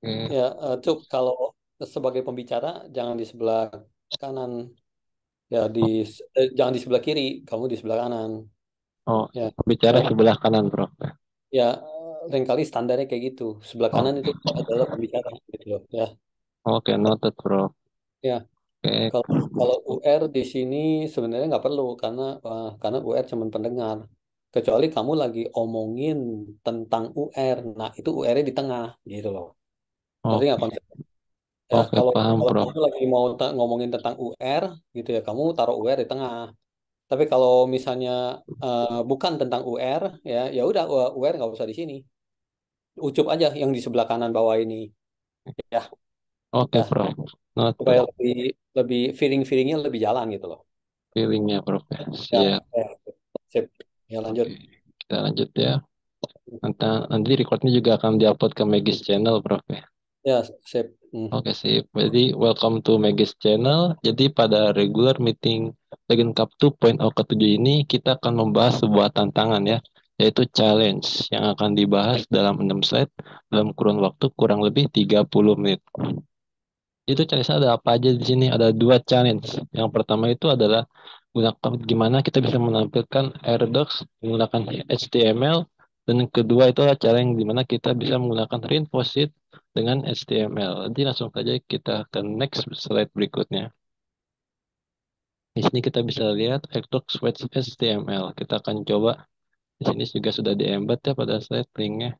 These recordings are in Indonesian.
Oke, Ya, Cuk, kalau sebagai pembicara jangan di sebelah kanan, ya jangan di sebelah kiri, kamu di sebelah kanan. oh, Ya, bicara ya, sebelah kanan, Bro. ya, lain kali standarnya kayak gitu. Sebelah kanan itu Oke, adalah pembicara gitu loh. Ya, oke, noted, Bro. ya. Oke, Kalau kalau UR di sini sebenarnya nggak perlu karena UR cuma pendengar. Kecuali kamu lagi omongin tentang UR, nah itu UR-nya di tengah gitu loh. Ngerti nggak oke, konsep? Ya, oke, kalau paham, kalau Bro. kamu lagi mau ngomongin tentang UR gitu ya, kamu taruh UR di tengah. Tapi kalau misalnya bukan tentang UR, ya udah UR nggak usah di sini. Ucup aja yang di sebelah kanan bawah ini. Ya, Oke, ya Bro. Noted. supaya lebih lebih feelingnya lebih jalan gitu loh. Feelingnya, Bro. Ya, Siap. ya, sip. Ya lanjut. Oke, kita lanjut ya. Nanti recordnya juga akan diupload ke Magis Channel, Bro. Ya, sip. Hmm. Oke, sip. Jadi, welcome to Magis Channel. Jadi, pada regular meeting Legend Cup 2.0 ke-7 ini, kita akan membahas sebuah tantangan ya, yaitu challenge yang akan dibahas dalam 6 slide dalam kurun waktu kurang lebih 30 menit. Itu challenge ada apa aja di sini? Ada dua challenge. Yang pertama itu adalah gunakan gimana kita bisa menampilkan AirDocs menggunakan HTML, dan yang kedua itu adalah cara yang dimana kita bisa menggunakan Reinforced dengan HTML. Jadi langsung saja kita ke next slide berikutnya. Di sini kita bisa lihat AirDocs with HTML. Kita akan coba. Di sini juga sudah di-embed ya pada slide linknya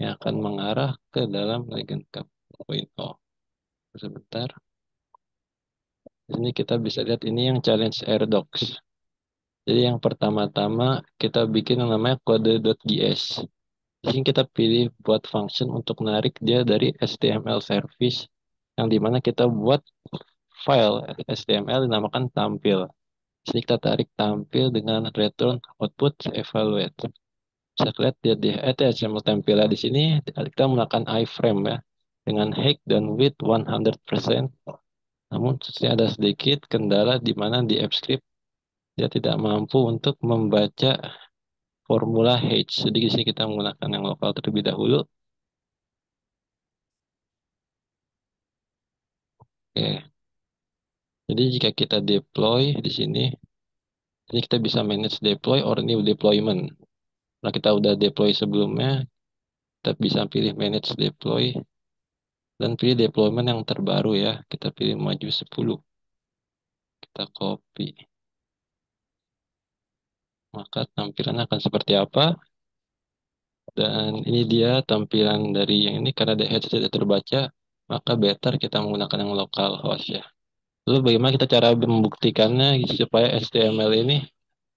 yang akan mengarah ke dalam Legend Cup 2.0. Sebentar. Di sini kita bisa lihat ini yang challenge AirDocs. Jadi yang pertama-tama kita bikin yang namanya kode.js. Di sini kita pilih buat function untuk narik dia dari HTML service yang dimana kita buat file HTML dinamakan tampil. Di sini kita tarik tampil dengan return output evaluate. Bisa lihat di HTML tampilnya di sini kita menggunakan iframe ya dengan height dan width 100%. Namun ada sedikit kendala di mana di AppScript dia tidak mampu untuk membaca formula H. Jadi di sini kita menggunakan yang lokal terlebih dahulu. Oke. Jadi jika kita deploy di sini, ini kita bisa manage deploy or new deployment. Nah, kita udah deploy sebelumnya, kita bisa pilih manage deploy dan pilih deployment yang terbaru ya. Kita pilih maju 10. Kita copy. Maka tampilannya akan seperti apa? Dan ini dia tampilan dari yang ini karena DH tidak terbaca, maka better kita menggunakan yang lokal host ya. Lalu bagaimana kita cara membuktikannya supaya HTML ini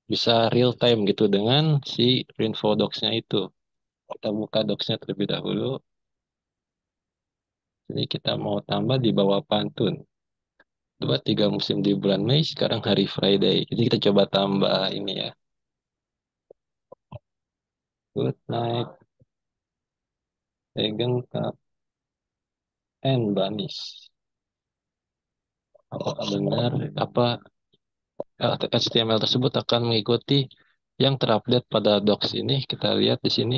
bisa real time gitu dengan si info docs-nya itu. Kita buka docs-nya terlebih dahulu. Jadi kita mau tambah di bawah pantun. 2, 3 musim di bulan Mei, sekarang hari Friday. Jadi kita coba tambah ini ya. Good night, Regen Cup and Banis. Apakah benar? Apa HTML tersebut akan mengikuti yang terupdate pada docs ini? Kita lihat di sini.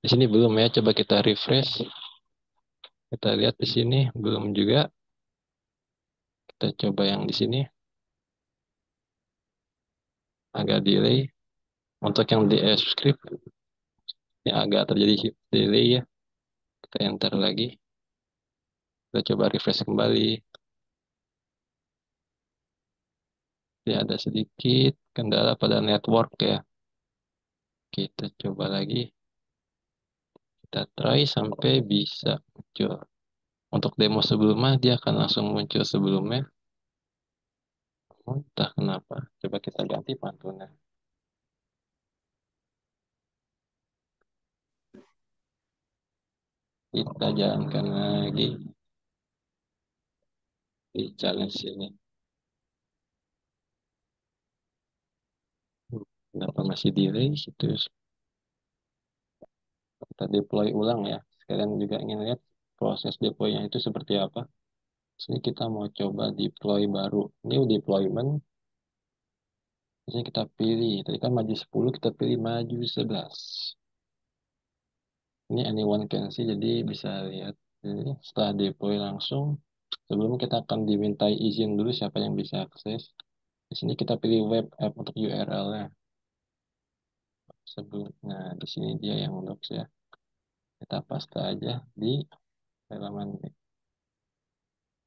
Di sini belum ya. Coba kita refresh. Kita lihat di sini belum juga. Kita coba yang di sini agak delay. Untuk yang di script ini agak terjadi delay ya. Kita enter lagi. Kita coba refresh kembali. Ini ada sedikit kendala pada network ya. Kita coba lagi. Kita try sampai bisa muncul. Untuk demo sebelumnya dia akan langsung muncul sebelumnya. Entah kenapa. Coba kita ganti pantunnya. Kita jalankan lagi di challenge ini. Kenapa masih delay? Itu kita deploy ulang ya. Sekalian juga ingin lihat proses deploy-nya itu seperti apa. Sini kita mau coba deploy baru. New deployment. Sini kita pilih. Tadi kan maju 10, kita pilih maju 11. Ini anyone can see, jadi bisa lihat. Jadi setelah deploy langsung, sebelum kita akan dimintai izin dulu siapa yang bisa akses. Di sini kita pilih web app untuk URL-nya. Nah, di sini dia yang docs ya. Kita paste aja di halaman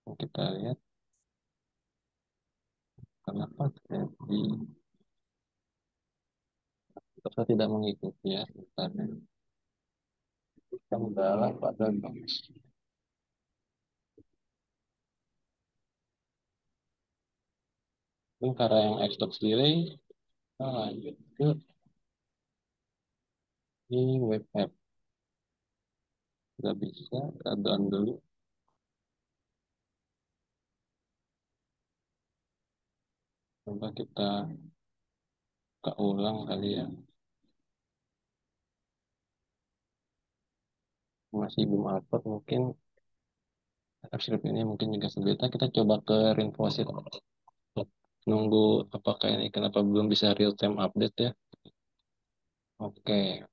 yang kita lihat. Kenapa di kita tidak mengikuti ya? Sebentar ya. Kendala pada docs. Mungkin karena yang Xbox delay, kita lanjut ke ini web app. Nggak bisa, kita down dulu. Coba kita buka ulang kali ya. Masih belum upload, mungkin TypeScript ini mungkin juga sebentar. Kita coba ke Rinfosit. Nunggu apakah ini kenapa belum bisa real time update ya. Oke,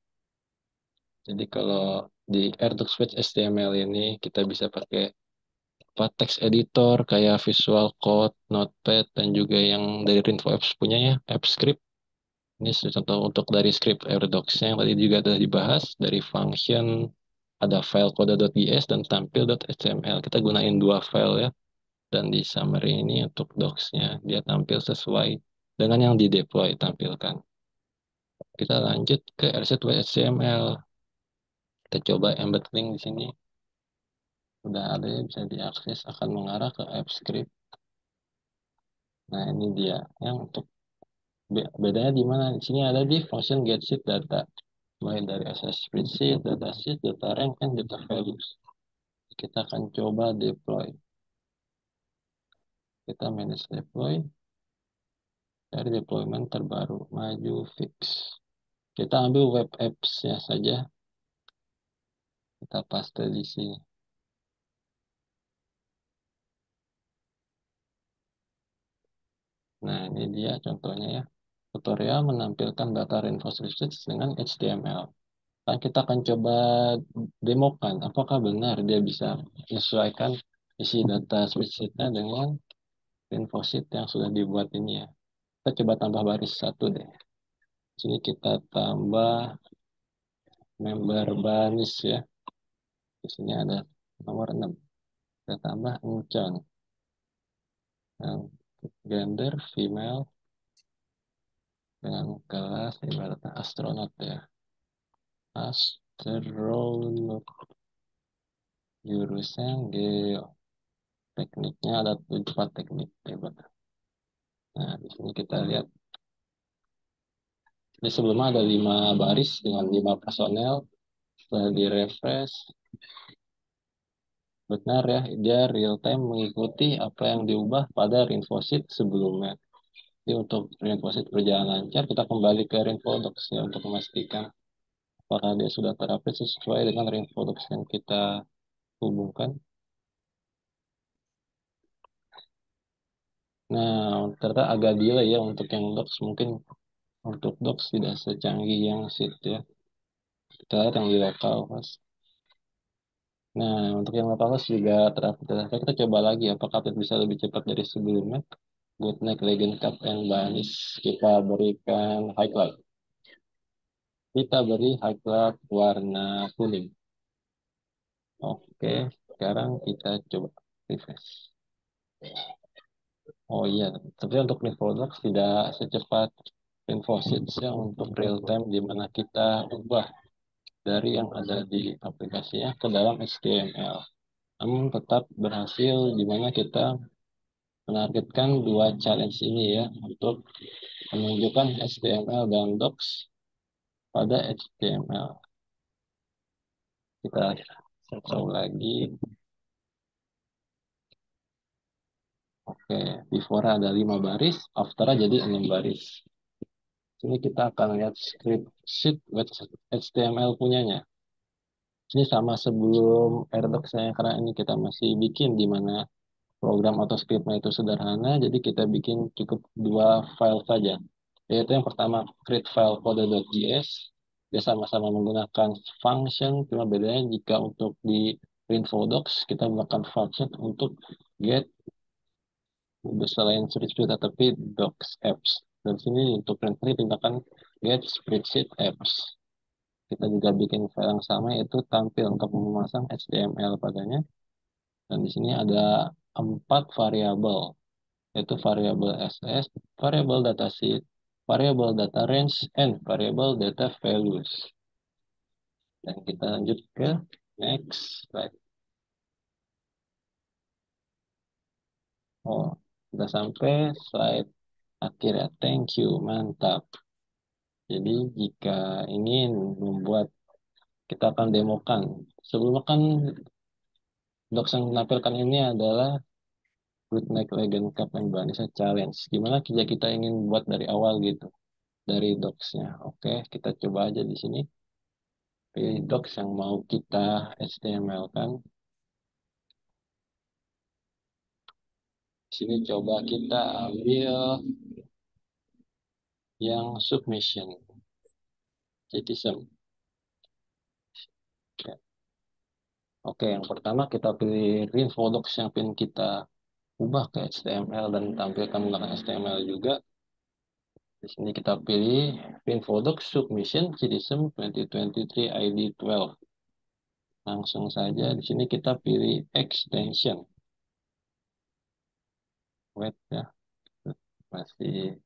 jadi kalau di AirDocs HTML ini kita bisa pakai apa, text editor kayak Visual Code, Notepad, dan juga yang dari Rinvo Apps punya ya, AppScript. Ini contoh untuk dari script AirDocs yang tadi juga sudah dibahas, dari function, ada file kode.js dan tampil.html. Kita gunain dua file ya, dan di summary ini untuk docs-nya, dia tampil sesuai dengan yang di deploy tampilkan. Kita lanjut ke RZ.html. Kita coba embed link di sini. Udah ada ya, bisa diakses, akan mengarah ke AppScript. Nah, ini dia yang untuk bedanya di mana? Di sini ada di function getSheet.data. Mulai dari access spreadsheet, datasheet, data rank, and data values. Kita akan coba deploy. Kita manage deploy. Dari deployment terbaru. Maju fix. Kita ambil web apps-nya saja. Kita paste di sini. Nah, ini dia contohnya ya. Tutorial menampilkan data reinforcement research dengan HTML. Nah, kita akan coba demokan apakah benar dia bisa menyesuaikan isi data spreadsheet-nya dengan infosheet yang sudah dibuat ini ya. Kita coba tambah baris satu deh. Sini kita tambah member baris ya. Di sini ada nomor 6. Kita tambah encon. Yang gender female dengan kelas ibaratnya astronot ya. Astronot. Jurusan geo. Tekniknya ada 4 teknik. Hebat. Nah, di sini kita lihat. Di sebelumnya ada 5 baris dengan 5 personel. Setelah di refresh, benar ya, dia real time mengikuti apa yang diubah pada Rinfosit sebelumnya. Jadi untuk Rinfosit berjalan lancar, kita kembali ke Rinfodocs ya untuk memastikan apakah dia sudah terupdate sesuai dengan Rinfodocs yang kita hubungkan. Nah, ternyata agak delay ya untuk yang docs. Mungkin untuk docs tidak secanggih yang sheet ya. Kita lihat yang di lokal mas. Nah, untuk yang lokal juga terupdate. Kita coba lagi apakah update bisa lebih cepat dari sebelumnya. Good Night Legend Cup and Banis. Kita berikan highlight. Kita beri highlight warna kuning. Oke, sekarang kita coba refresh. Oh iya, tapi untuk Infodocs tidak secepat Infosys ya untuk real time di mana kita ubah dari yang ada di aplikasinya ke dalam HTML. Namun tetap berhasil di mana kita menargetkan dua challenge ini ya untuk menunjukkan HTML dan docs pada HTML. Kita tahu lagi. Oke, before ada 5 baris, after jadi 6 baris. Sini kita akan lihat script sheet HTML punyanya. Ini sama sebelum Airdocs saya karena ini kita masih bikin di mana program atau scriptnya itu sederhana, jadi kita bikin cukup dua file saja. Yaitu yang pertama create file kode.js, dia sama-sama menggunakan function, cuma bedanya jika untuk di info docs, kita melakukan function untuk get selain spreadsheet tapi docs apps. Dan sini untuk print tindakan get spreadsheet apps. Kita juga bikin file yang sama yaitu tampil untuk memasang HTML padanya. Dan di sini ada 4 variabel, yaitu variabel SS, variabel datasheet, variabel data range, and variabel data values. Dan kita lanjut ke next slide. Oh, sudah sampai slide akhir ya. Thank you, mantap. Jadi jika ingin membuat, kita akan demokan. Sebelumnya kan docs yang menampilkan ini adalah Bootleg Legend Cup Indonesia Challenge. Gimana jika kita ingin buat dari awal gitu, dari docs-nya. Oke, kita coba aja di sini. Pilih docs yang mau kita HTML kan. Di sini coba kita ambil yang submission. Citizen. Oke, yang pertama kita pilih info docs yang ingin kita ubah ke HTML dan tampilkan menggunakan HTML juga. Di sini kita pilih info docs submission citizen 2023 ID 12. Langsung saja di sini kita pilih extension. Wait ya, masih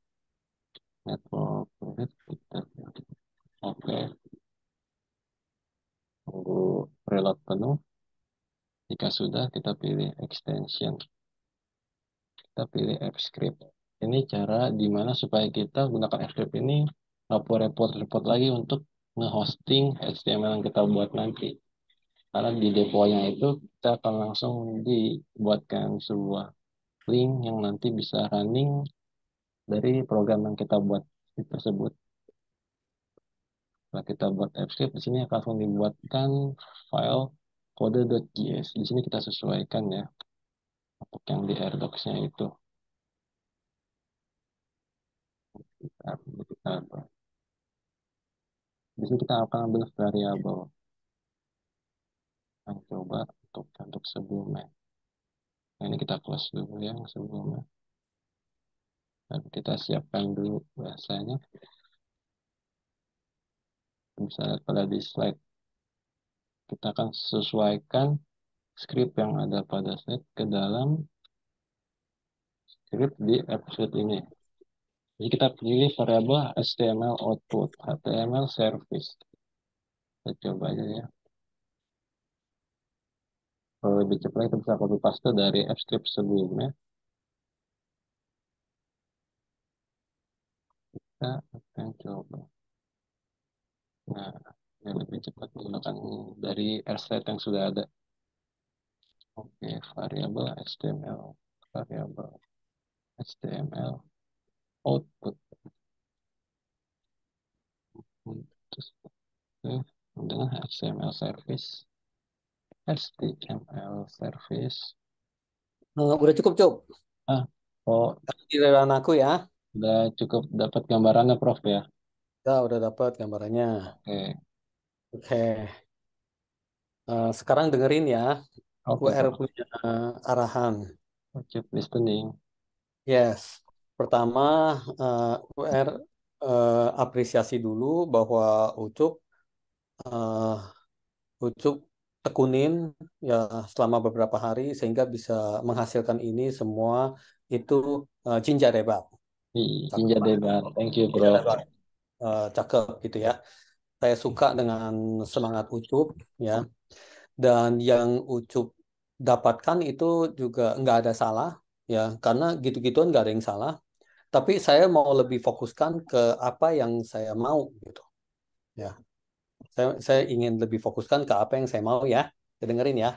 network. Oke, tunggu preload penuh. Jika sudah, kita pilih extension. Kita pilih AppScript. Ini cara dimana supaya kita gunakan AppScript ini report lagi untuk nge-hosting HTML yang kita buat nanti. Karena di deponya itu kita akan langsung dibuatkan sebuah link yang nanti bisa running dari program yang kita buat tersebut. Setelah kita buat AppScript, di sini akan langsung dibuatkan file kode.js. Di sini kita sesuaikan ya untuk yang di AirDocs-nya itu. Di sini kita akan ambil variabel. Yang coba untuk sebelumnya. Nah, ini kita close dulu yang sebelumnya. Dan kita siapkan dulu bahasanya. Misalnya pada di slide, kita akan sesuaikan script yang ada pada slide ke dalam script di episode ini. Jadi kita pilih variabel HTML output, HTML service. Kita coba aja ya. Kalau lebih cepat kita bisa copy paste dari script sebelumnya. Kita akan coba. Nah, ini lebih cepat menggunakan dari slide yang sudah ada. Oke, variabel HTML, variabel HTML output. Terus dengan HTML service, HTML service. Udah cukup, Cuk. Ah, oh, Giliran aku ya. udah cukup dapat gambarannya, Prof ya. Ya, udah dapat gambarannya. Oke, Oke. Sekarang dengerin ya. oke, UR Prof. punya arahan. Keep listening. Yes. Pertama, UR apresiasi dulu bahwa eh, Ucup tekunin ya selama beberapa hari sehingga bisa menghasilkan ini semua itu jinja debat. Jinja Cakep, debat. Thank you, jinja Prof. debat. Cakep gitu ya. Saya suka dengan semangat Ucup ya. Dan yang Ucup dapatkan itu juga nggak ada salah ya, karena gitu-gituan nggak ada yang salah. Tapi saya mau lebih fokuskan ke apa yang saya mau gitu ya. Saya ingin lebih fokuskan ke apa yang saya mau ya. Saya dengerin ya.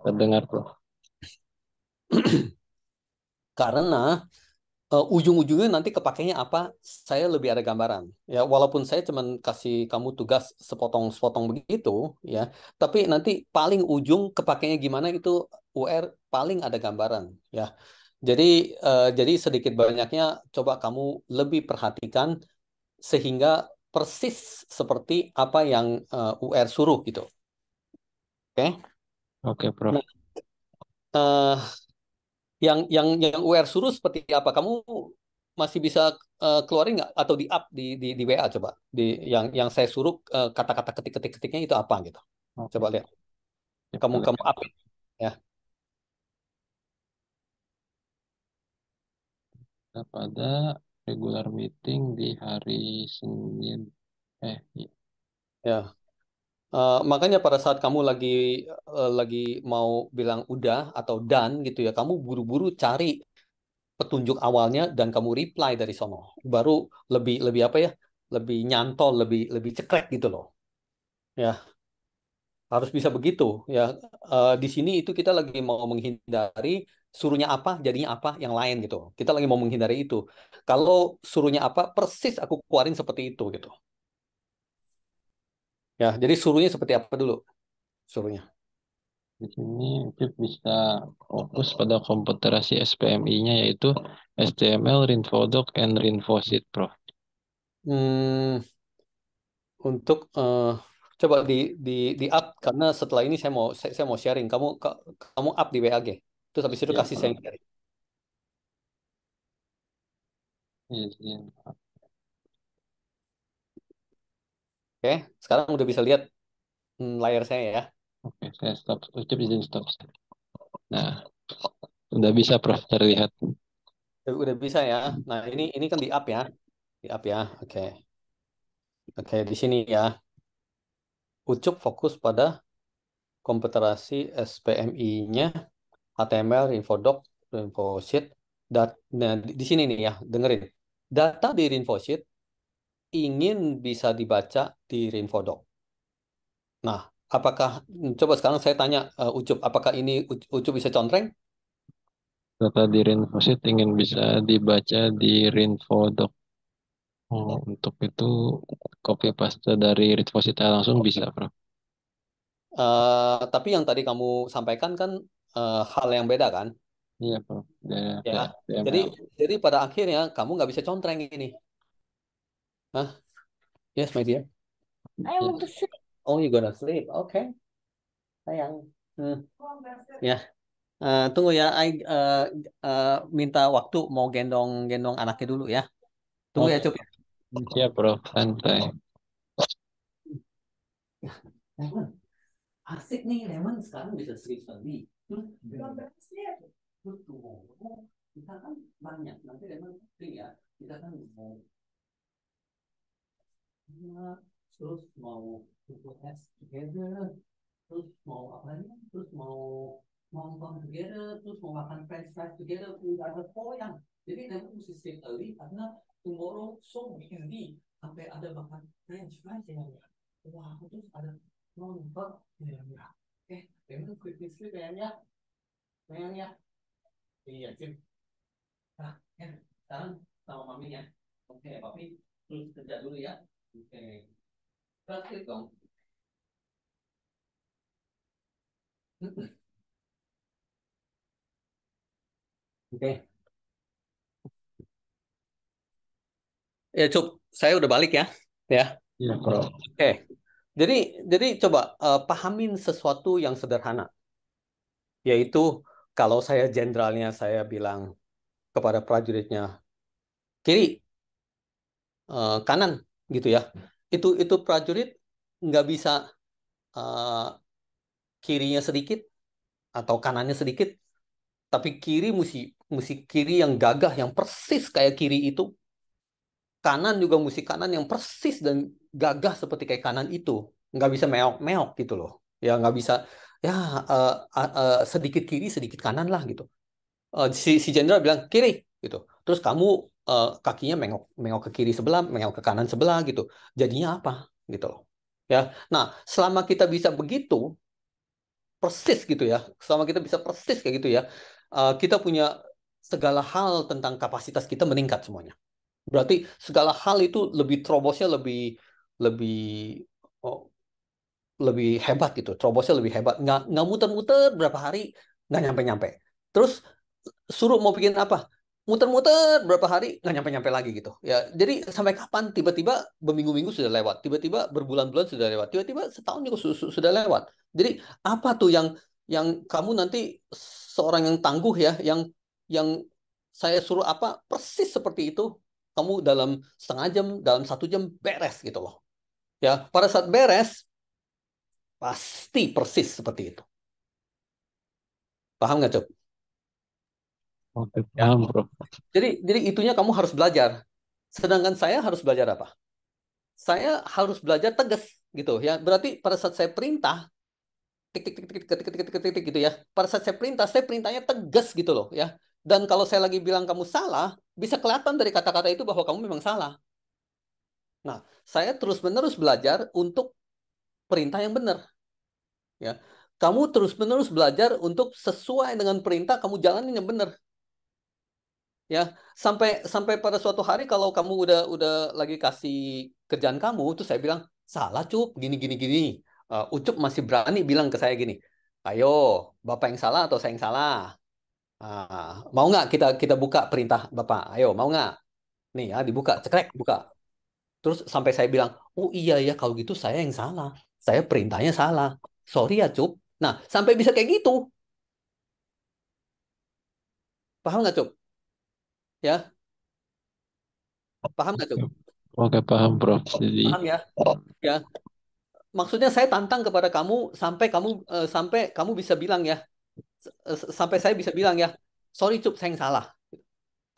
Terdengar, Prof. Karena ujung-ujungnya nanti kepakainya apa, saya lebih ada gambaran. Ya, walaupun saya cuman kasih kamu tugas sepotong-sepotong begitu, ya, tapi nanti paling ujung kepakainya gimana itu UR paling ada gambaran, ya. Jadi jadi sedikit banyaknya coba kamu lebih perhatikan sehingga persis seperti apa yang UR suruh gitu. Oke? Oke, Prof. Nah, eh, yang UR suruh seperti apa? Kamu masih bisa keluarin nggak atau di up di WA coba di yang saya suruh kata-kata ketiknya itu apa gitu. Oke, Coba lihat. kita Kamu lihat up ya. pada regular meeting di hari Senin. Iya. Ya. Makanya pada saat kamu lagi mau bilang udah atau done gitu ya, kamu buru-buru cari petunjuk awalnya dan kamu reply dari sono. Baru lebih lebih apa ya? Lebih nyantol, lebih lebih cekrek gitu loh. Ya, harus bisa begitu ya. Di sini itu kita lagi mau menghindari suruhnya apa jadinya apa yang lain gitu. Kita lagi mau menghindari itu. Kalau suruhnya apa persis aku keluarin seperti itu gitu. Ya, jadi suruhnya seperti apa dulu suruhnya. Di sini Pip bisa fokus pada komputerasi SPMI-nya yaitu HTML, Rinfodoc, and Rinfosit, Prof. Hmm, untuk coba di up karena setelah ini saya mau sharing. Kamu up di WAG. Terus habis itu Iya, kasih saya Prof. sharing. Izin. Oke, sekarang udah bisa lihat layar saya ya. Oke, saya stop. Ucap izin stop. Nah, udah bisa, Prof, terlihat. Udah bisa ya. Nah, ini kan di up ya. Di up ya. Oke. Oke, di sini ya. Ucup fokus pada komputerasi SPMI-nya, HTML, Infodoc, Infosheet. Nah, di sini nih ya, dengerin. Data di Infosheet ingin bisa dibaca di Infodoc. Nah, apakah coba sekarang saya tanya Ucup, apakah ini Ucup bisa contreng? Data di Rinfosit ingin bisa dibaca di Rinfodoc. Oh, untuk itu copy paste dari Rinfosit langsung bisa, Prof. Tapi yang tadi kamu sampaikan kan hal yang beda kan? Iya, Prof. Ya. Data Jadi HTML. jadi pada akhirnya kamu nggak bisa contreng ini. Hah? Yes, my dear. I want to Yes. sleep. Oh, you gonna sleep? Okay, sayang. Hmm. Ya, tunggu ya. Minta waktu mau gendong gendong anaknya dulu ya. Tunggu ya, Oke, Cup. Hmm. siap, Prof. Santai. Lemon, asik nih Lemon sekarang bisa sleep study. Betul. Kita kan banyak. Nanti Lemon penting ya. Kita kan mau terus mau buku S together, terus mau apa nih? Terus mau nonton together, terus mau makan french fries together, udah ada poyang. Jadi Lemon mesti sleep early karena tomorrow so busy sampai ada makan french fries ya. Wah, terus ada nonton ya. Lemon quickly sleep ya. Sayang ya. Iya, Cip. Nah, ya, sekarang sama mami ya. Oke, papi terus kerja dulu ya. Oke. Terus dong. Oke. Ya, Cuk, saya udah balik ya. Ya. Iya, Prof. Oke. Jadi jadi coba pahamin sesuatu yang sederhana, yaitu kalau saya jenderalnya saya bilang kepada prajuritnya kiri, kanan gitu ya. Itu prajurit nggak bisa eh, kirinya sedikit atau kanannya sedikit, tapi kiri mesti mesti kiri yang gagah yang persis kayak kiri itu, kanan juga mesti kanan yang persis dan gagah seperti kayak kanan itu, nggak bisa meok-meok gitu loh ya, nggak bisa ya sedikit kiri sedikit kanan lah gitu. Si jenderal bilang kiri gitu, terus kamu kakinya mengok mengok ke kiri sebelah mengok ke kanan sebelah gitu, jadinya apa gitu loh ya. Nah, selama kita bisa begitu persis gitu ya, selama kita bisa persis kayak gitu ya, kita punya segala hal tentang kapasitas kita meningkat semuanya. Berarti segala hal itu lebih terobosnya lebih lebih oh, lebih hebat gitu. Terobosnya lebih hebat. Nggak muter-muter berapa hari nggak nyampe-nyampe. Terus suruh mau bikin apa? Muter-muter berapa hari nggak nyampe-nyampe lagi gitu. Ya, jadi sampai kapan? Tiba-tiba berminggu-minggu sudah lewat. Tiba-tiba berbulan-bulan sudah lewat. Tiba-tiba setahun juga sudah lewat. Jadi apa tuh yang yang kamu nanti seorang yang tangguh ya, yang saya suruh apa persis seperti itu, kamu dalam setengah jam, dalam 1 jam beres gitu loh. Ya, pada saat beres pasti persis seperti itu. Paham nggak, Cuk? Oke, Ya. paham, Bro. Jadi itunya kamu harus belajar. Sedangkan saya harus belajar apa? Saya harus belajar tegas gitu ya. Berarti pada saat saya perintah, tik tik tik tik tik tik tik tik tik, tik, gitu ya. Pada saat saya perintahnya tegas gitu loh ya. Dan kalau saya lagi bilang kamu salah, bisa kelihatan dari kata-kata itu bahwa kamu memang salah. Nah, saya terus-menerus belajar untuk perintah yang benar ya. Kamu terus-menerus belajar untuk sesuai dengan perintah kamu jalanin yang benar ya. Sampai sampai pada suatu hari kalau kamu udah lagi kasih kerjaan kamu, tuh saya bilang salah Cup, gini gini gini. Ucup masih berani bilang ke saya gini, ayo bapak yang salah atau saya yang salah. Mau nggak kita kita buka perintah bapak, ayo mau nggak, nih ya dibuka cekrek buka. Terus sampai saya bilang, oh iya ya kalau gitu saya yang salah, saya perintahnya salah, sorry ya Cup. Nah sampai bisa kayak gitu, paham nggak Cup? Ya, paham nggak Cup? Oke, paham, Bro. Jadi, Paham ya. Ya, maksudnya saya tantang kepada kamu sampai kamu bisa bilang ya, sampai saya bisa bilang ya, sorry Cup, saya yang salah.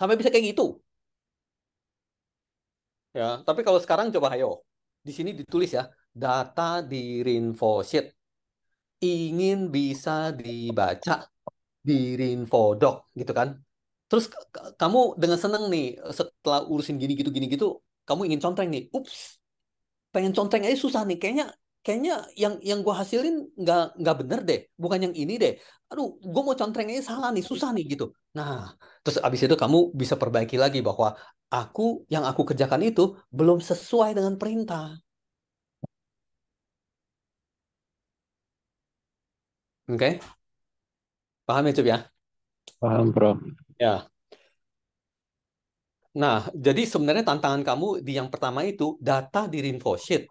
Sampai bisa kayak gitu. Ya, tapi kalau sekarang coba ayo. Di sini ditulis ya, data di Rinfo Sheet ingin bisa dibaca di Rinfodoc gitu kan. Terus kamu dengan senang nih setelah urusin gini gitu, kamu ingin contreng nih. Ups, pengen contreng aja susah nih. Kayaknya kayaknya yang gue hasilin nggak bener deh. Bukan yang ini deh. Aduh, gue mau contreng aja salah nih, susah nih gitu. Nah, terus abis itu kamu bisa perbaiki lagi bahwa aku yang aku kerjakan itu belum sesuai dengan perintah. Oke, paham ya, Cuk ya? paham, Bro. Ya. Nah, jadi sebenarnya tantangan kamu di yang pertama itu data di Rinfosheet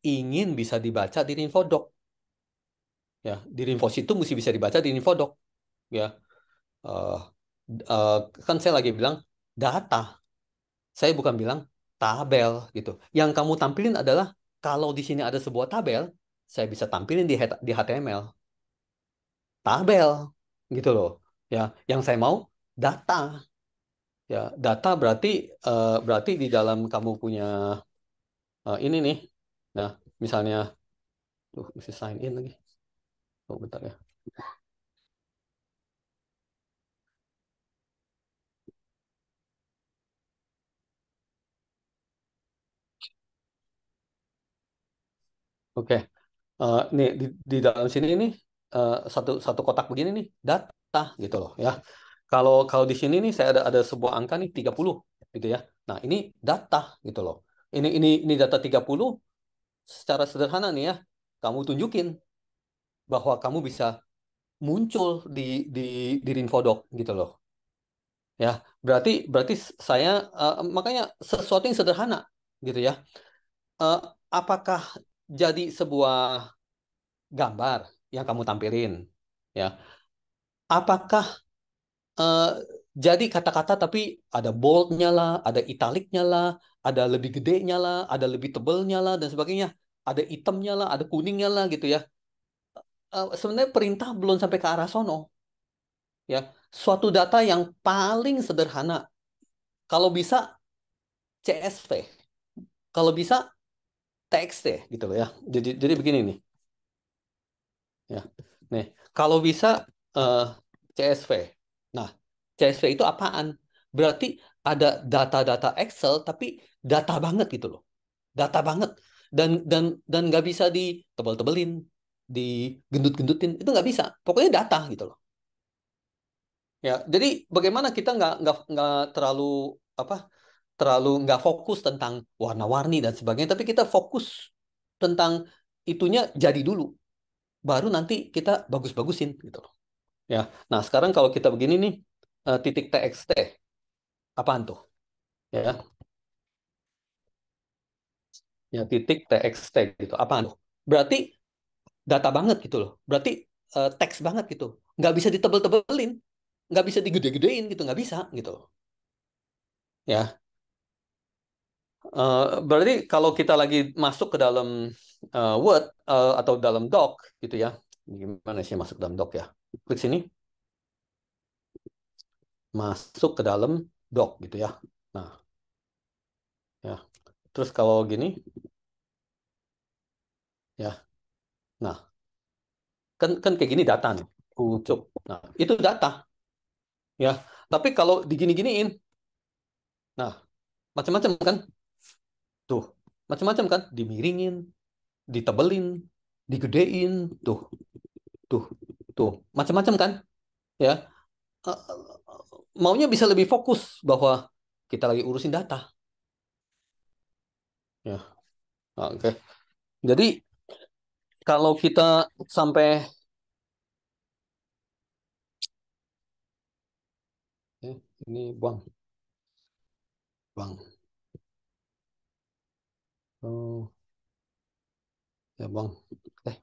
ingin bisa dibaca di Rinfodoc. Ya, di Rinfosheet itu mesti bisa dibaca di Rinfodoc. Ya, Eh, eh, kan saya lagi bilang data. Saya bukan bilang tabel gitu. Yang kamu tampilin adalah kalau di sini ada sebuah tabel, saya bisa tampilin di HTML. Tabel gitu loh. Ya, yang saya mau data. Ya, data berarti berarti di dalam kamu punya ini nih. Nah, misalnya, tuh mesti sign in lagi. Oh, bentar ya. Oke. Nih di dalam sini nih satu satu kotak begini nih data gitu loh ya. Kalau kalau di sini nih saya ada sebuah angka nih 30 gitu ya. Nah, ini data gitu loh. Ini data 30 secara sederhana nih ya. Kamu tunjukin bahwa kamu bisa muncul di di Rinfodoc gitu loh. Ya, berarti berarti saya makanya sesuatu yang sederhana gitu ya. Eh, apakah jadi sebuah gambar yang kamu tampilin ya? Apakah eh, jadi kata-kata tapi ada boldnya lah, ada italiknya lah, ada lebih gedenya lah, ada lebih tebelnya lah dan sebagainya, ada hitamnya lah, ada kuningnya lah gitu ya. Sebenarnya perintah belum sampai ke arah sono ya. Suatu data yang paling sederhana, kalau bisa CSV, kalau bisa TXT gitu loh ya. Jadi begini nih ya. Nih, kalau bisa eh, CSV. Nah, CSV itu apaan? Berarti ada data-data Excel tapi data banget gitu loh. Data banget. Dan nggak bisa ditebel-tebelin, digendut-gendutin. Itu nggak bisa. Pokoknya data gitu loh. Ya, jadi bagaimana kita nggak terlalu apa terlalu nggak fokus tentang warna-warni dan sebagainya, tapi kita fokus tentang itunya jadi dulu, baru nanti kita bagus-bagusin gitu loh. Ya, nah sekarang kalau kita begini nih, titik TXT, apaan tuh? Ya, ya titik TXT gitu, apaan tuh? Berarti data banget gitu loh. Berarti teks banget gitu. Nggak bisa ditebel-tebelin, nggak bisa digede-gedein gitu, nggak bisa gitu. Ya, berarti kalau kita lagi masuk ke dalam Word atau dalam Doc gitu ya, gimana sih masuk dalam Doc ya? Klik sini, masuk ke dalam Doc gitu ya. Nah, ya. Terus kalau gini, ya. Nah, kan kan kayak gini data nih. Ucup. Nah, itu data ya. Tapi kalau digini-giniin, nah macam-macam kan? Tuh, macam-macam kan? Dimiringin, ditebelin, digedein, tuh, tuh, tuh, macam-macam kan? Ya, Eh, maunya bisa lebih fokus bahwa kita lagi urusin data. Ya, oke. Jadi kalau kita sampai ini buang, buang. Oh, ya buang. Eh,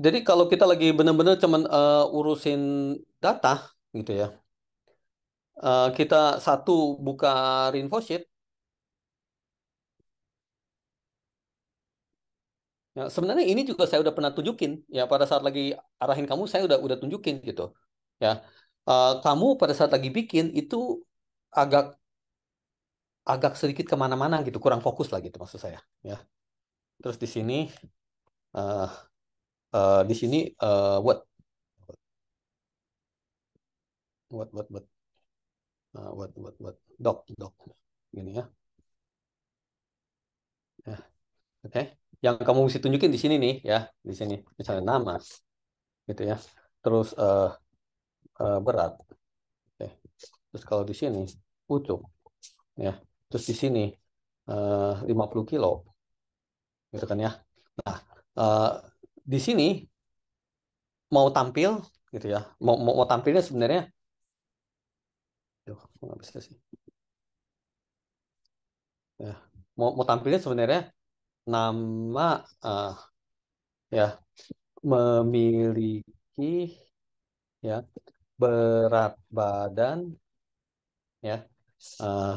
jadi kalau kita lagi benar-benar cuman urusin data gitu ya, kita satu buka Info Sheet. Ya, sebenarnya ini juga saya udah pernah tunjukin ya pada saat lagi arahin kamu saya udah tunjukin gitu ya. Kamu pada saat lagi bikin itu agak agak sedikit kemana-mana gitu, kurang fokus lah gitu maksud saya ya. Terus eh, di sini what what what doc gini ya. Ya, oke. Yang kamu mesti tunjukin di sini nih ya, di sini misalnya nama gitu ya. Terus berat. Oke. Terus kalau di sini pucuk ya. Terus di sini 50 kilo gitu kan ya. Nah, eh, di sini mau tampil gitu ya. Mau tampilnya sebenarnya nggak bisa sih. Ya. Mau tampilnya sebenarnya nama eh, ya memiliki ya berat badan ya eh,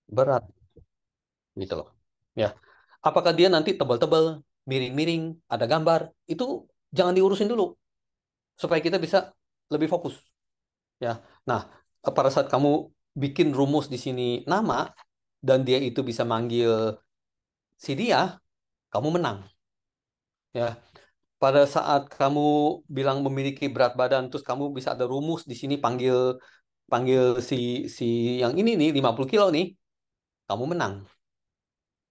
berat gitu loh. Ya. Apakah dia nanti tebal-tebal, miring-miring, ada gambar, itu jangan diurusin dulu supaya kita bisa lebih fokus ya. Nah, pada saat kamu bikin rumus di sini nama dan dia itu bisa manggil si dia, kamu menang ya. Pada saat kamu bilang memiliki berat badan terus kamu bisa ada rumus di sini panggil panggil si si yang ini nih 50 kilo nih, kamu menang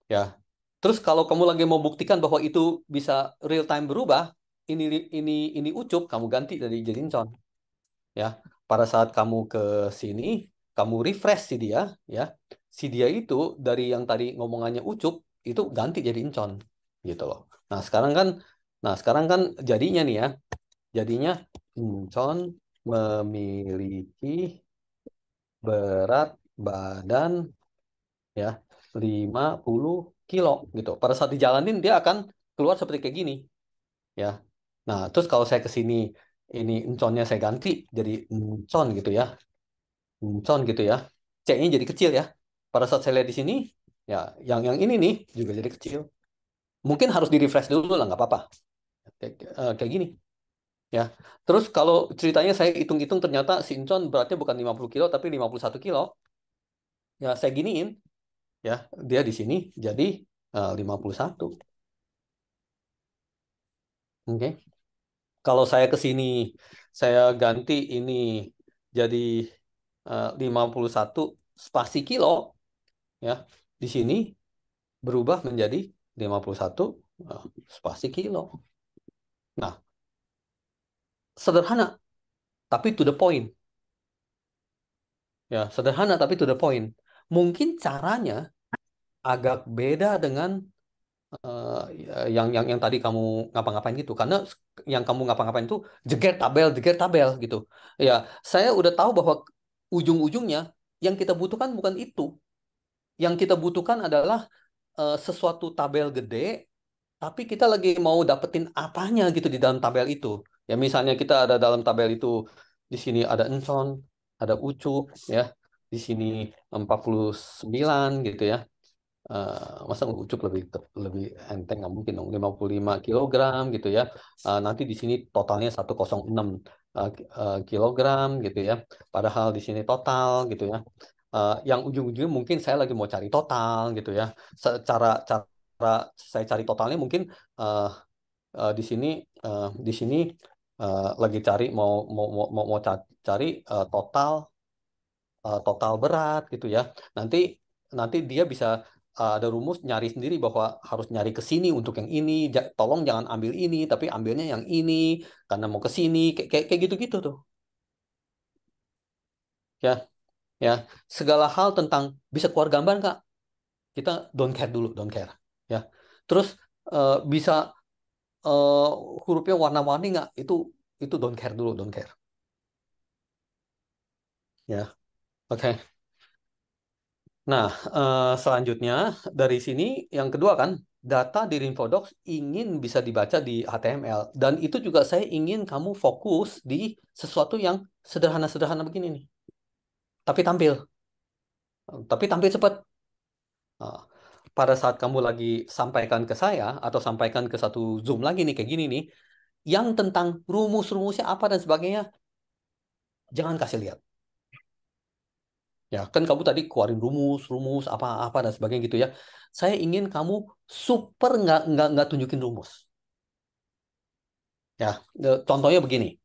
ya. Terus kalau kamu lagi mau buktikan bahwa itu bisa real time berubah, ini ini ini ucup, kamu ganti dari jadi incon ya. Pada saat kamu ke sini, kamu refresh si dia ya. Si dia itu dari yang tadi ngomongannya ucup itu ganti jadi incon gitu loh. Nah, sekarang kan jadinya nih ya. Jadinya incon memiliki berat badan ya 50 kilo gitu. Pada saat dijalanin dia akan keluar seperti kayak gini ya. Nah, terus kalau saya ke sini ini enconnya saya ganti jadi encon gitu ya. Encon gitu ya. C-nya jadi kecil ya. Pada saat saya lihat di sini ya yang ini nih juga jadi kecil. Mungkin harus di-refresh dulu lah nggak apa-apa. Kayak gini ya. Terus kalau ceritanya saya hitung-hitung ternyata si encon beratnya bukan 50 kilo tapi 51 kilo. Ya saya giniin ya dia di sini jadi 51. Oke. Kalau saya ke sini, saya ganti ini jadi 51 spasi kilo, ya. Di sini berubah menjadi 51 eh, spasi kilo. Nah, sederhana tapi to the point. Ya, sederhana tapi to the point. Mungkin caranya agak beda dengan yang tadi kamu ngapa-ngapain gitu karena yang kamu ngapa-ngapain itu jeger tabel gitu ya. Saya udah tahu bahwa ujung-ujungnya yang kita butuhkan bukan itu. Yang kita butuhkan adalah sesuatu tabel gede tapi kita lagi mau dapetin apanya gitu di dalam tabel itu. Ya misalnya kita ada dalam tabel itu, di sini ada Enson, ada Ucup, ya. Di sini 49 gitu ya. Masa Ucup lebih enteng, nggak mungkin dong, 55 kilogram gitu ya. Nanti di sini totalnya 106 kilogram gitu ya. Padahal di sini total gitu ya. Yang ujung-ujungnya mungkin saya lagi mau cari total gitu ya. Secara cara saya cari totalnya mungkin eh, eh, di sini di sini lagi cari mau cari total total berat gitu ya. Nanti nanti dia bisa ada rumus nyari sendiri bahwa harus nyari ke sini untuk yang ini. Tolong jangan ambil ini, tapi ambilnya yang ini karena mau ke sini. Kayak gitu-gitu tuh. Ya, ya. Segala hal tentang bisa keluar gambar nggak? Kita don't care dulu, don't care. Ya. Terus bisa eh, hurufnya warna-warni nggak? Itu don't care dulu, don't care. Ya, oke. Nah, selanjutnya dari sini yang kedua kan, data di Infodocs ingin bisa dibaca di HTML, dan itu juga saya ingin kamu fokus di sesuatu yang sederhana-sederhana begini nih. Tapi tampil cepat. Nah, pada saat kamu lagi sampaikan ke saya atau sampaikan ke satu Zoom lagi nih kayak gini nih, yang tentang rumus-rumusnya apa dan sebagainya, jangan kasih lihat. Ya, kan kamu tadi keluarin rumus apa-apa dan sebagainya gitu ya. Saya ingin kamu super nggak tunjukin rumus. Ya, contohnya begini.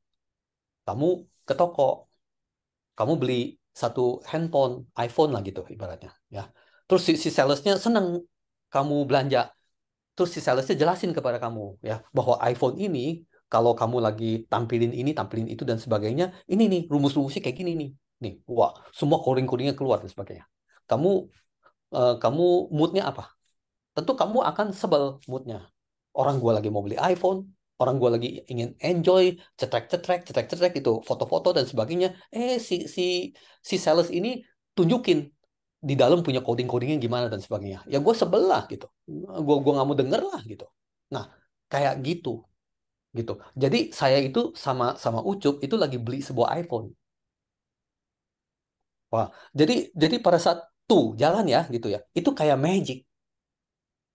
Kamu ke toko, kamu beli satu handphone, iPhone lah gitu ibaratnya. Ya, terus si salesnya seneng kamu belanja. Terus si salesnya jelasin kepada kamu ya bahwa iPhone ini kalau kamu lagi tampilin ini, tampilin itu dan sebagainya, ini nih rumus-rumusnya kayak gini nih. Nih, wah, semua coding-codingnya keluar dan sebagainya. Kamu kamu moodnya apa? Tentu kamu akan sebel moodnya. Orang gua lagi mau beli iPhone, orang gua lagi ingin enjoy, cetrek-cetrek itu, foto-foto dan sebagainya. Si sales ini tunjukin di dalam punya coding-codingnya gimana dan sebagainya. Ya gue sebel lah gitu. Gua nggak mau denger lah gitu. Nah, kayak gitu gitu. Jadi saya itu sama sama Ucup itu lagi beli sebuah iPhone. Wah, jadi pada saat tuh jalan ya gitu ya. Itu kayak magic.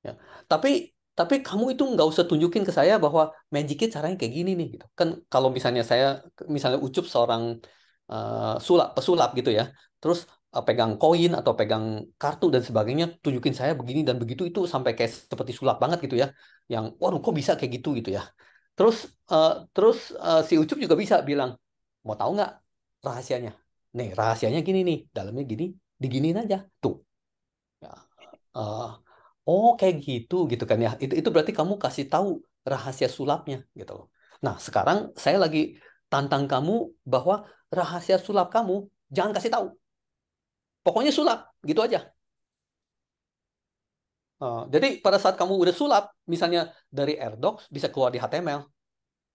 Ya. Tapi tapi kamu itu nggak usah tunjukin ke saya bahwa magicnya caranya kayak gini nih gitu. Kan kalau misalnya saya misalnya Ucup seorang pesulap gitu ya. Terus pegang koin atau pegang kartu dan sebagainya, tunjukin saya begini dan begitu itu sampai kayak seperti sulap banget gitu ya. Yang waduh kok bisa kayak gitu ya. Terus si Ucup juga bisa bilang, mau tahu nggak rahasianya? Nih rahasianya gini nih, dalamnya gini, diginiin aja. Tuh. Ya, eh, oh kayak gitu kan ya. Itu berarti kamu kasih tahu rahasia sulapnya gitu loh. Nah, sekarang saya lagi tantang kamu bahwa rahasia sulap kamu jangan kasih tahu. Pokoknya sulap, gitu aja. Jadi pada saat kamu udah sulap, misalnya dari AirDocs bisa keluar di HTML.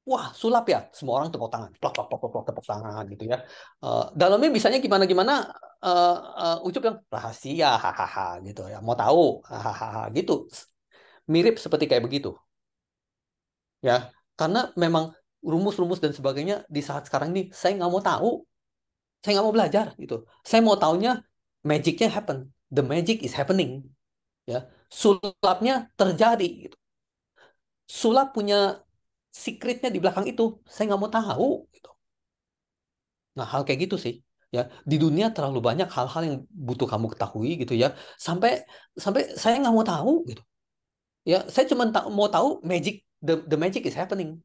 Wah, sulap ya. Semua orang tepuk tangan. Plak, plak, plak, plak, plak, tepuk tangan gitu ya. Dalamnya bisanya gimana-gimana. Ucup yang rahasia, hahaha gitu ya. Mau tahu, hahaha gitu. Mirip seperti kayak begitu. Ya, karena memang rumus-rumus dan sebagainya di saat sekarang ini saya nggak mau tahu, saya nggak mau belajar gitu. Saya mau taunya magicnya happen, the magic is happening, ya. Sulapnya terjadi, gitu. Sulap punya secretnya di belakang itu, saya nggak mau tahu, gitu. Nah, hal kayak gitu sih, ya. Di dunia terlalu banyak hal-hal yang butuh kamu ketahui, gitu ya. Sampai sampai saya nggak mau tahu, gitu. Ya, saya cuma mau tahu magic, the magic is happening.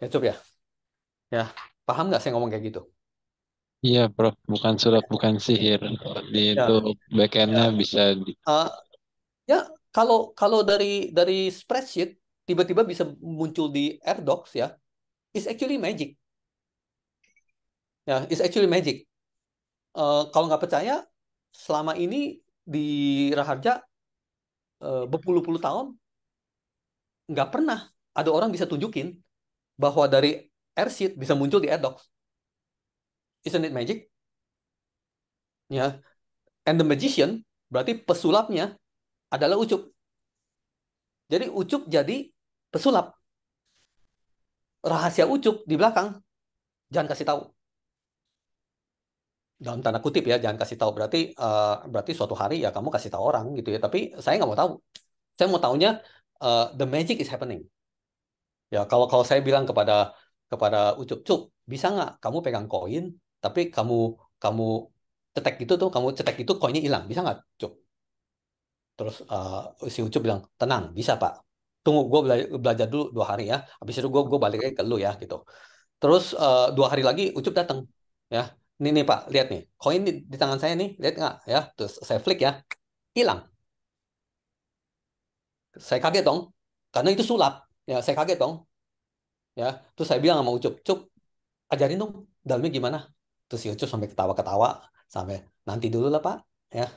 Ya, coba ya, ya. Paham nggak saya ngomong kayak gitu? Iya, Prof. Bukan sulap, bukan sihir. Di itu Ya, backend-nya ya. bisa Uh, ya, kalau kalau dari spreadsheet tiba-tiba bisa muncul di AirDocs ya, it's actually magic. Ya, it's actually magic. Kalau nggak percaya, selama ini di Raharja berpuluh-puluh tahun nggak pernah ada orang bisa tunjukin bahwa dari AirSheet bisa muncul di AirDocs. Isn't it magic? Ya, and the magician berarti pesulapnya adalah Ucup. Jadi Ucup jadi pesulap. Rahasia Ucup di belakang jangan kasih tahu. Dalam tanda kutip ya, jangan kasih tahu. Berarti suatu hari ya kamu kasih tahu orang gitu ya. Tapi saya nggak mau tahu. Saya mau tahunya the magic is happening. Ya kalau kalau saya bilang kepada kepada Ucup, Cup, bisa nggak kamu pegang koin, tapi kamu cetek gitu tuh, kamu cetek itu koinnya hilang, bisa nggak, Cup? Terus si Ucup bilang, tenang, bisa Pak. Tunggu, gue belajar dulu 2 hari ya. Habis itu gue balik lagi ke lu ya gitu. Terus 2 hari lagi Ucup datang ya. Nih Pak, lihat nih, koin di tangan saya nih, lihat nggak ya? Terus saya flick ya, hilang. Saya kaget dong, karena itu sulap. Ya, saya kaget dong. Ya, terus saya bilang sama Ucup, Cup, ajarin dong dalamnya gimana. Terus si Ucup sampai ketawa-ketawa, sampai nanti dulu lah Pak. Ya,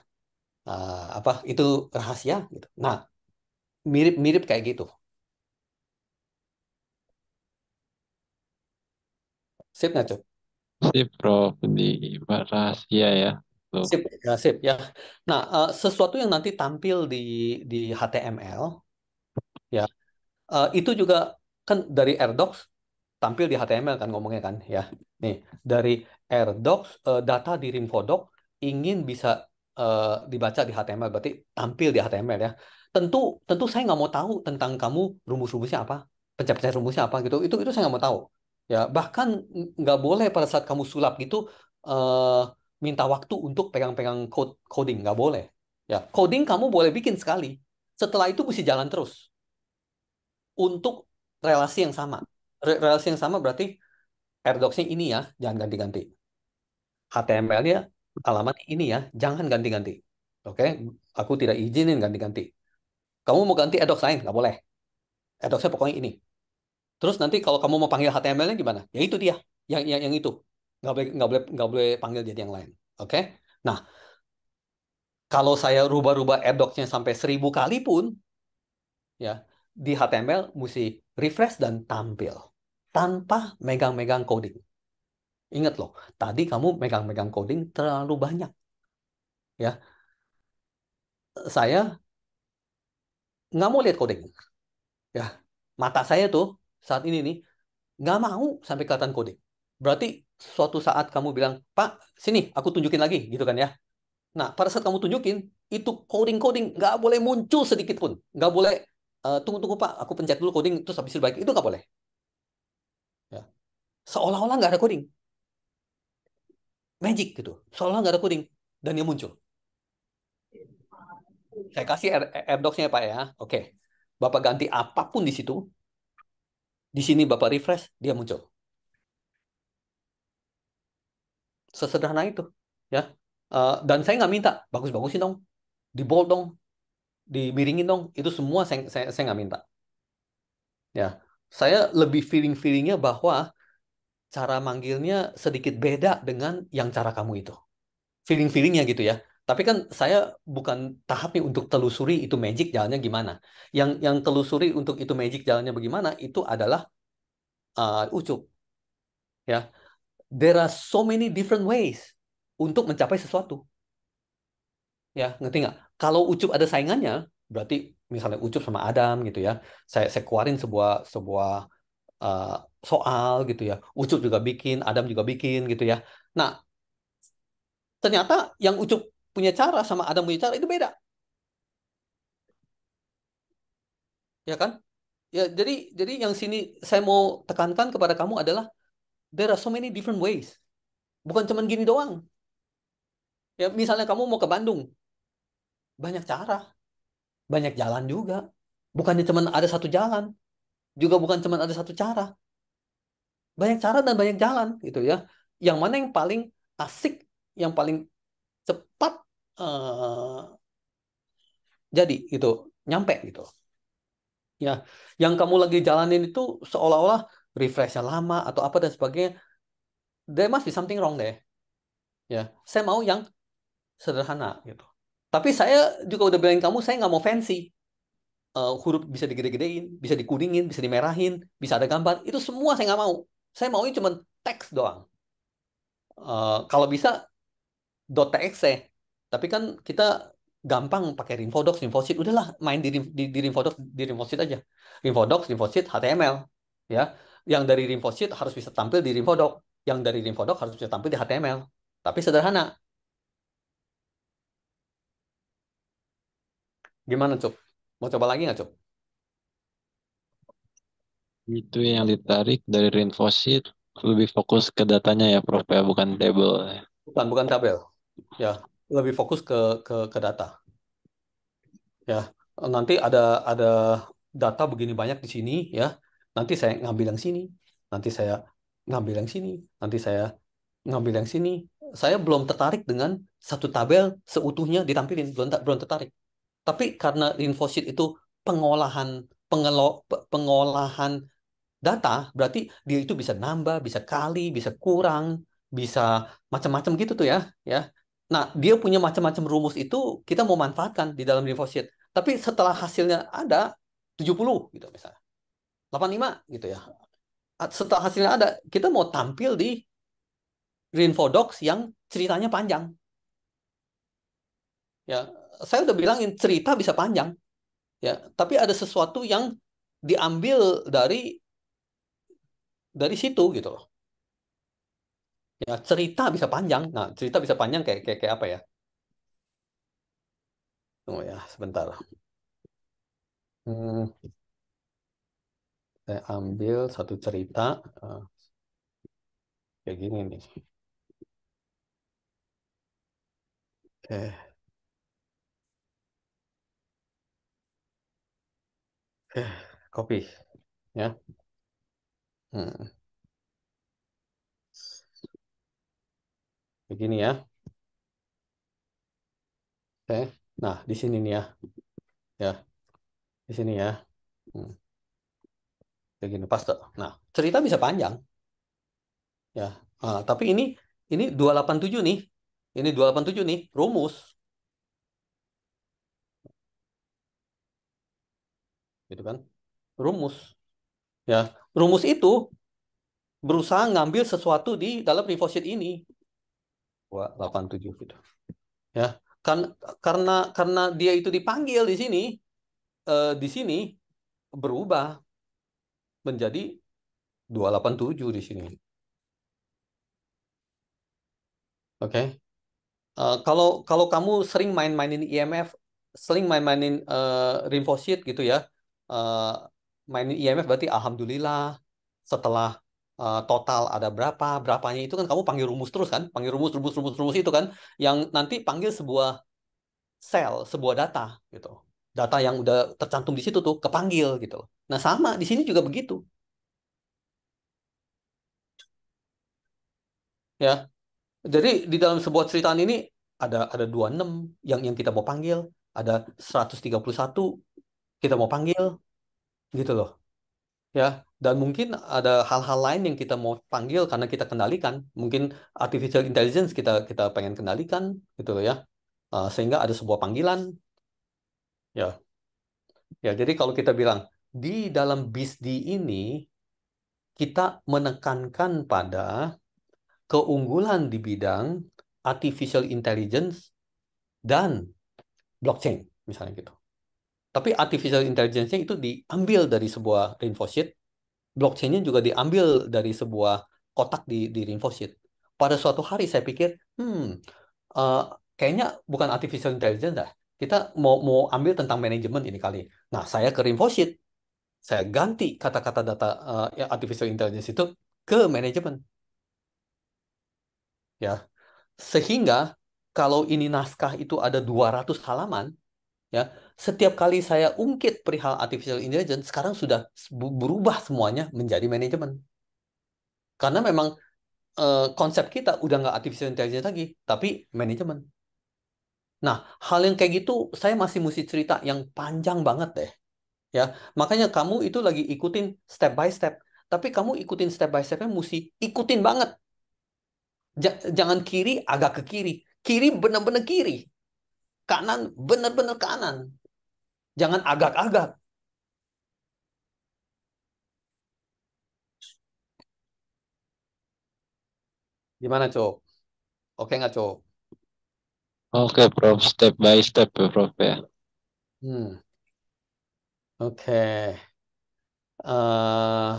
apa itu rahasia gitu. Nah, mirip-mirip kayak gitu. Sip nggak Cup? Sip, Prof. Di rahasia ya. Tuh. Sip, ya, sip ya. Nah, sesuatu yang nanti tampil di HTML, ya, itu juga kan dari AirDocs tampil di HTML kan ngomongnya kan, ya. Nih, dari AirDocs data di Rimfodoc ingin bisa dibaca di HTML, berarti tampil di HTML ya. Tentu, tentu saya nggak mau tahu tentang kamu rumus-rumusnya apa, pencapaian rumusnya apa gitu. Itu saya nggak mau tahu. Ya, bahkan nggak boleh pada saat kamu sulap gitu eh, minta waktu untuk pegang-pegang coding, nggak boleh. Ya, coding kamu boleh bikin sekali. Setelah itu mesti jalan terus untuk relasi yang sama. Relasi yang sama berarti AirDocs-nya ini ya, jangan ganti-ganti. HTML-nya alamat ini ya, jangan ganti-ganti. Oke, aku tidak izinin ganti-ganti. Kamu mau ganti AirDocs lain, nggak boleh. AirDocs-nya pokoknya ini. Terus nanti kalau kamu mau panggil HTML-nya gimana? Ya itu dia, yang itu. Nggak boleh panggil jadi yang lain. Oke. Nah, kalau saya rubah-rubah AirDocs-nya sampai 1.000 kali pun, ya di HTML mesti refresh dan tampil tanpa megang-megang coding. Ingat loh, tadi kamu megang-megang coding terlalu banyak. Ya, saya nggak mau lihat coding. Ya, mata saya tuh saat ini nih nggak mau sampai kelihatan coding. Berarti suatu saat kamu bilang, Pak, sini aku tunjukin lagi, gitu kan ya. Nah, pada saat kamu tunjukin, itu coding-coding nggak boleh muncul sedikit pun. Nggak boleh, tunggu-tunggu Pak, aku pencet dulu coding, terus habis itu baik. Itu nggak boleh. Ya. Seolah-olah nggak ada coding. Magic gitu. Seolah nggak ada coding. Dan dia muncul. Saya kasih AirDocs-nya Pak ya. Oke. Bapak ganti apapun di situ, di sini Bapak refresh, dia muncul. Sesederhana itu, ya. Dan saya nggak minta bagus-bagusin dong, di bold dong, dimiringin dong. Itu semua saya nggak minta. Ya, saya lebih feelingnya bahwa cara manggilnya sedikit beda dengan yang cara kamu itu. Feelingnya gitu ya. Tapi kan saya bukan tahapnya untuk telusuri itu magic jalannya gimana. Yang telusuri untuk itu magic jalannya bagaimana itu adalah Ucup. Ya, there are so many different ways untuk mencapai sesuatu. Ya, ngerti nggak? Kalau Ucup ada saingannya, berarti misalnya Ucup sama Adam gitu ya. Saya keluarin sebuah sebuah uh, soal gitu ya. Ucup juga bikin, Adam juga bikin gitu ya. Nah, ternyata yang Ucup punya cara sama Adam punya cara itu beda, ya kan? Ya, jadi yang sini saya mau tekankan kepada kamu adalah there are so many different ways. Bukan cuma gini doang. Ya, misalnya kamu mau ke Bandung, banyak cara, banyak jalan juga. Bukannya cuma ada satu jalan, juga bukan cuma ada satu cara. Banyak cara dan banyak jalan gitu ya. Yang mana yang paling asik, yang paling cepat jadi gitu, nyampe gitu. Ya, yang kamu lagi jalanin itu seolah-olah refreshnya lama atau apa dan sebagainya. There must be something wrong deh. Ya, saya mau yang sederhana gitu. Tapi saya juga udah bilang kamu, saya nggak mau fancy. Huruf bisa digede-gedein, bisa dikuningin, bisa dimerahin, bisa ada gambar. Itu semua saya nggak mau. Saya maunya cuma teks doang. Kalau bisa .txt. Tapi kan kita gampang pakai Rinfodox, Rinfosit, udahlah main di Rinfodox, di Rinfosit aja. Rinfodox, Rinfosit, HTML, ya. Yang dari Rinfosit harus bisa tampil di Rinfodox, yang dari Rinfodox harus bisa tampil di HTML. Tapi sederhana. Gimana, Cuk? Mau coba lagi nggak, Cuk? Itu yang ditarik dari Reinforcement lebih fokus ke datanya ya, Prof, ya, bukan table. Bukan, bukan tabel. Ya, lebih fokus ke data. Ya, nanti ada data begini banyak di sini, ya. Nanti saya ngambil yang sini, nanti saya ngambil yang sini, nanti saya ngambil yang sini. Saya belum tertarik dengan satu tabel seutuhnya ditampilin, belum tertarik. Tapi karena InfoSheet itu pengolahan pengolahan data, berarti dia itu bisa nambah, bisa kali, bisa kurang, bisa macam-macam gitu tuh ya, ya. Nah, dia punya macam-macam rumus itu kita mau manfaatkan di dalam InfoSheet. Tapi setelah hasilnya ada 70 gitu misalnya, 85 gitu ya. Setelah hasilnya ada, kita mau tampil di Infodocs yang ceritanya panjang. Ya, saya udah bilangin cerita bisa panjang, ya. Tapi ada sesuatu yang diambil dari situ gitu loh. Ya, cerita bisa panjang. Nah, cerita bisa panjang kayak apa ya? Tunggu ya, sebentar. Hmm, saya ambil satu cerita kayak gini nih. Oke, oke, copy ya. Hmm, begini ya. Oke. Nah, di sini nih ya. Ya, di sini ya. Hmm, kayak gini pas tuh. Nah, cerita bisa panjang ya. Tapi ini 287 nih. Ini 287 nih, rumus gitu kan. Rumus ya. Rumus itu berusaha ngambil sesuatu di dalam RefoSheet ini. 287 gitu. Ya. Kan karena dia itu dipanggil di sini berubah menjadi 287 di sini. Oke. Kalau kalau kamu sering main-mainin IMF, sering main-mainin Rimfosheet gitu ya, uh, mainin IMF berarti alhamdulillah setelah total ada berapa, berapanya itu kan kamu panggil rumus terus kan, panggil rumus, rumus, rumus, rumus itu kan, yang nanti panggil sebuah sebuah data gitu, data yang udah tercantum di situ tuh kepanggil gitu. Nah sama di sini juga begitu ya. Jadi di dalam sebuah ceritaan ini ada 26 yang kita mau panggil, ada 131 kita mau panggil gitu loh. Ya, dan mungkin ada hal-hal lain yang kita mau panggil karena kita kendalikan. Mungkin artificial intelligence kita kita pengen kendalikan gitu loh ya. Sehingga ada sebuah panggilan ya. Ya, jadi kalau kita bilang di dalam BISD ini kita menekankan pada keunggulan di bidang artificial intelligence dan blockchain misalnya gitu. Tapi artificial intelligence-nya itu diambil dari sebuah reinforcement, blockchain-nya juga diambil dari sebuah kotak di reinforcement. Pada suatu hari saya pikir, eh, kayaknya bukan artificial intelligence dah. Kita mau mau ambil tentang manajemen ini kali. Nah, saya ke reinforcement, saya ganti kata-kata data ya, artificial intelligence itu ke manajemen, ya. Sehingga kalau ini naskah itu ada 200 halaman, ya, setiap kali saya ungkit perihal artificial intelligence sekarang sudah berubah semuanya menjadi manajemen karena memang konsep kita udah nggak artificial intelligence lagi tapi manajemen. Nah, hal yang kayak gitu saya masih mesti cerita yang panjang banget deh, ya. Makanya kamu itu lagi ikutin step by step, tapi kamu ikutin step by stepnya mesti ikutin banget. Jangan kiri agak ke kiri, kiri bener-bener kiri, kanan bener-bener kanan, jangan agak-agak. Gimana, Cok? Oke nggak, Cok? Oke, Prof. Step by step ya, Prof ya. Hmm, oke. Eh,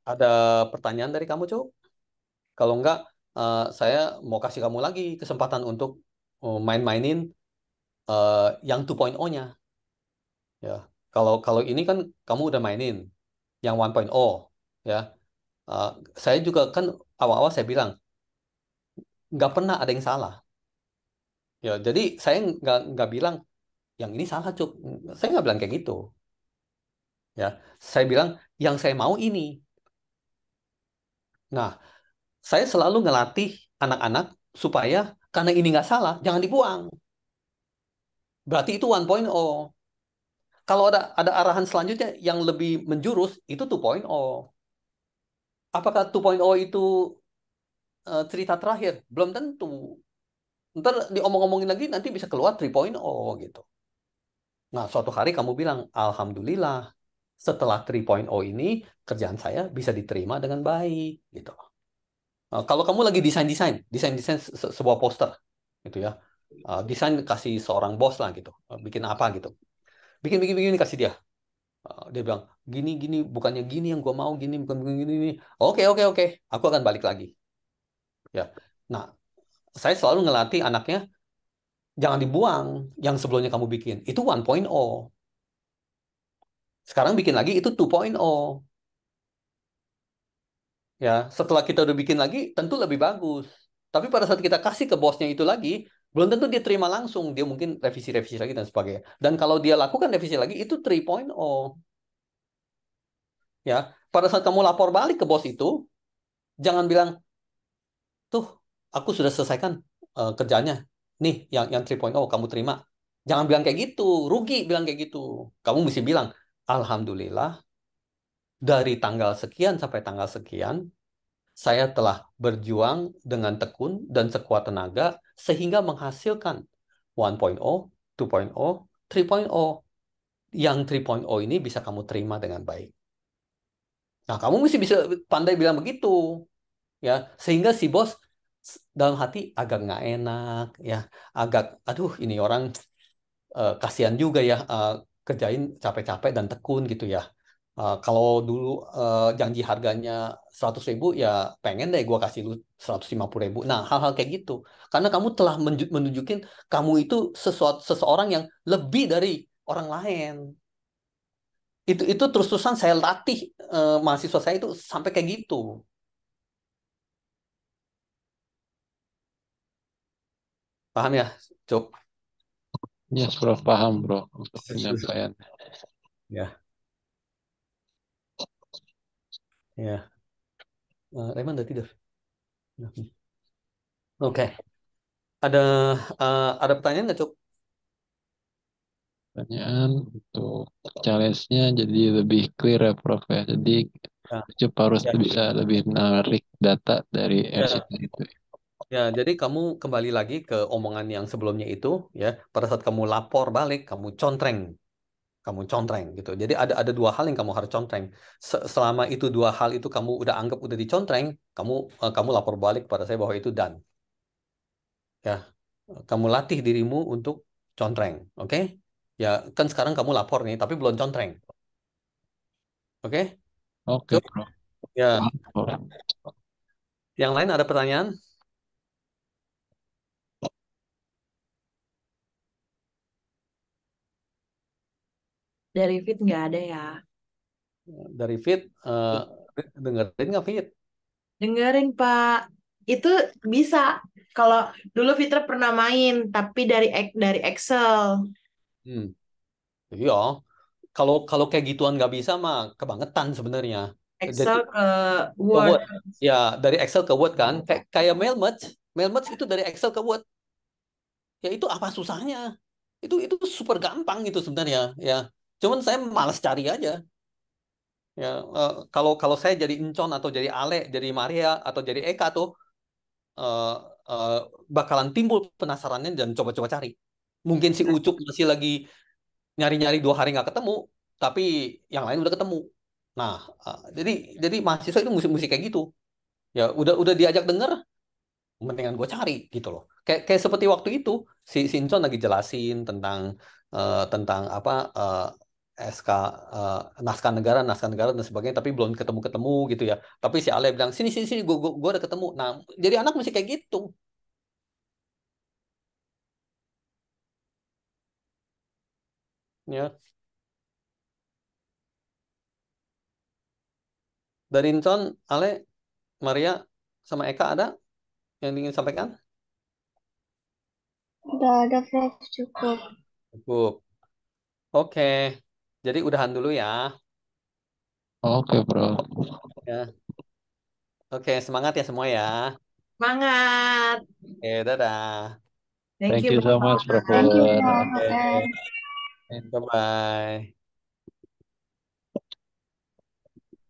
ada pertanyaan dari kamu, Cuk? Kalau enggak, saya mau kasih kamu lagi kesempatan untuk main-mainin yang 2.0-nya. Ya, kalau kalau ini kan kamu udah mainin yang 1.0, ya. Eh, saya juga kan awal-awal saya bilang nggak pernah ada yang salah. Ya, jadi saya nggak bilang yang ini salah, Cuk. Saya nggak bilang kayak gitu. Ya, saya bilang yang saya mau ini. Nah, saya selalu ngelatih anak-anak supaya karena ini nggak salah, jangan dibuang. Berarti itu 1.0. Kalau ada arahan selanjutnya yang lebih menjurus, itu 2.0. Apakah 2.0 itu cerita terakhir? Belum tentu. Ntar diomong-omongin lagi nanti bisa keluar 3.0 gitu. Nah, suatu hari kamu bilang, Alhamdulillah, setelah 3.0 ini kerjaan saya bisa diterima dengan baik gitu. Kalau kamu lagi desain-desain, desain-desain sebuah poster gitu ya. Desain kasih seorang bos lah gitu. Bikin apa gitu. Bikin kasih dia. Dia bilang, gini gini bukannya gini yang gue mau, gini bukan gini gini. Oke oke oke, aku akan balik lagi. Ya. Nah, saya selalu ngelatih anaknya jangan dibuang yang sebelumnya kamu bikin. Itu 1.0. Sekarang bikin lagi itu 2.0. Ya, setelah kita udah bikin lagi, tentu lebih bagus. Tapi pada saat kita kasih ke bosnya itu lagi, belum tentu dia terima langsung. Dia mungkin revisi-revisi lagi dan sebagainya. Dan kalau dia lakukan revisi lagi, itu 3.0. Ya, pada saat kamu lapor balik ke bos itu, jangan bilang, tuh, aku sudah selesaikan kerjanya. Nih, yang 3.0 kamu terima. Jangan bilang kayak gitu, rugi bilang kayak gitu. Kamu mesti bilang, Alhamdulillah, dari tanggal sekian sampai tanggal sekian, saya telah berjuang dengan tekun dan sekuat tenaga sehingga menghasilkan 1.0, 2.0, 3.0. Yang 3.0 ini bisa kamu terima dengan baik. Nah, kamu mesti bisa pandai bilang begitu, ya, sehingga si bos dalam hati agak nggak enak, ya, agak, aduh, ini orang kasihan juga ya, kerjain capek-capek dan tekun gitu ya. Kalau dulu janji harganya 100.000 ya pengen deh gue kasih lu 150.000. Nah, hal-hal kayak gitu. Karena kamu telah menunjukin kamu itu seseorang yang lebih dari orang lain. Itu terus-terusan saya latih mahasiswa saya itu sampai kayak gitu. Paham ya, Cuk? Yes, Prof. Paham, Bro, untuk penyampaian. Ya, ya. Raymond udah tidur. Oke. Ada ada pertanyaan nggak, Cuk? Pertanyaan untuk challenge-nya jadi lebih clear ya, Prof ya. Jadi Ya, Cup harus ya, bisa lebih menarik data dari ya. RCT itu. Ya, jadi kamu kembali lagi ke omongan yang sebelumnya itu, ya. Pada saat kamu lapor balik, kamu contreng gitu. Jadi ada dua hal yang kamu harus contreng. Selama itu dua hal itu kamu udah anggap udah dicontreng, kamu lapor balik pada saya bahwa itu done. Ya, kamu latih dirimu untuk contreng, oke? Ya, kan sekarang kamu lapor nih, tapi belum contreng, oke? Oke, Cuk, Prof. ya. Paham, Prof. Yang lain ada pertanyaan Dari Fit nggak ada ya. dari Fit? Dengerin nggak Fit? Dengerin Pak, itu bisa. Kalau dulu Fitra pernah main, tapi dari Excel. Hmm, iya. Kalau kalau kayak gituan nggak bisa mah kebangetan sebenarnya. Jadi Excel ke ke Word. Word, ya dari Excel ke Word kan, kayak mail merge itu dari Excel ke Word. Ya itu apa susahnya? Itu super gampang gitu sebenarnya. Ya, cuman saya malas cari aja. Ya, kalau kalau saya jadi Encon atau jadi Ale, jadi Maria atau jadi Eka tuh eh, eh, bakalan timbul penasarannya dan coba-coba cari. Mungkin si Ucup masih lagi nyari-nyari 2 hari nggak ketemu, tapi yang lain udah ketemu. Nah, jadi mahasiswa itu mesti kayak gitu. Ya, udah diajak denger, Mendingan gue cari gitu loh. Kayak seperti waktu itu si Sincon lagi jelasin tentang apa SK naskah negara dan sebagainya, tapi belum ketemu gitu ya. Tapi si Ale bilang sini sini sini gue udah ketemu. Nah, jadi anak mesti kayak gitu ya. Dari Incon, Ale, Maria, sama Eka ada yang ingin sampaikan? Udah ada, Prof. Cukup. Cukup. Oke. Jadi udahan dulu ya. Oke, bro. Ya. Oke, semangat ya semua ya. Semangat. Oke, dadah. Thank Thank you, you so much, Bapak. Prof. Thank you, Oke, Prof. bye-bye.